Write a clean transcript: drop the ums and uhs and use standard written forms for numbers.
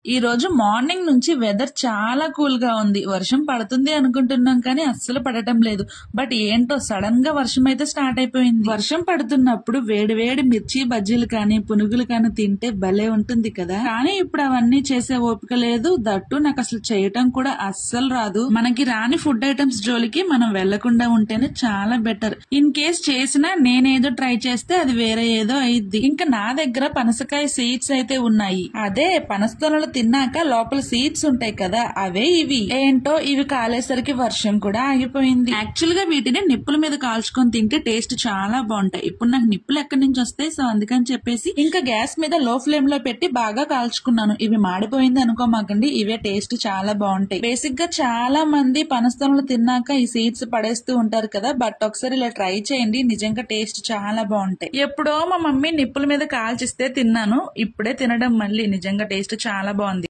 ఈ రోజు మార్నింగ్ నుంచి వెదర్ చాలా కూల్ గా ఉంది. వర్షం పడుతుంది అనుకుంటున్నాం కానీ అస్సలు పడటం లేదు. బట్ ఏంటో సడన్ గా వర్షం అయితే స్టార్ట్ అయిపోయింది. వర్షం పడుతున్నప్పుడు వేడి వేడి మిర్చి బజ్జీలు కానీ పునుగులు కానీ తింటే భలే ఉంటుంది కదా. కానీ ఇప్పుడు అవన్నీ చేసే ఓపిక లేదు. దట్టు నాకు అసలు చేయటం కూడా అస్సలు రాదు. మనకి రాని ఫుడ్ ఐటమ్స్ జోలికి మనం వెళ్లకుండా ఉంటేనే చాలా బెటర్. ఇన్ కేస్ చేసినా నేనేదో ట్రై చేస్తే అది వేరే ఏదో అయింది. ఇంకా నా దగ్గర పనసకాయ సీడ్స్ అయితే ఉన్నాయి. అదే పనస్తోనలు తిన్నాక లోపల సీడ్స్ ఉంటాయి కదా, అవే ఇవి. ఏంటో ఇవి కాలేసరికి వర్షం కూడా ఆగిపోయింది. యాక్చువల్ గా వీటిని నిప్పుల మీద కాల్చుకొని తింటే టేస్ట్ చాలా బాగుంటాయి. ఇప్పుడు నాకు నిప్పులు ఎక్కడి నుంచి వస్తాయి, సో అందుకని చెప్పేసి ఇంకా గ్యాస్ మీద లో ఫ్లేమ్ లో పెట్టి బాగా కాల్చుకున్నాను. ఇవి మాడిపోయింది అనుకోమాకండి, ఇవే టేస్ట్ చాలా బాగుంటాయి. బేసిక్ గా చాలా మంది పనస్తోనలు తిన్నాక ఈ సీడ్స్ పడేస్తూ ఉంటారు కదా, బట్ ఒకసారి ఇలా ట్రై చేయండి, నిజంగా టేస్ట్ చాలా బాగుంటాయి. ఎప్పుడో మా మమ్మీ నిప్పుల మీద కాల్చిస్తే తిన్నాను, ఇప్పుడే తినడం మళ్ళీ నిజంగా టేస్ట్ చాలా బాగుంది.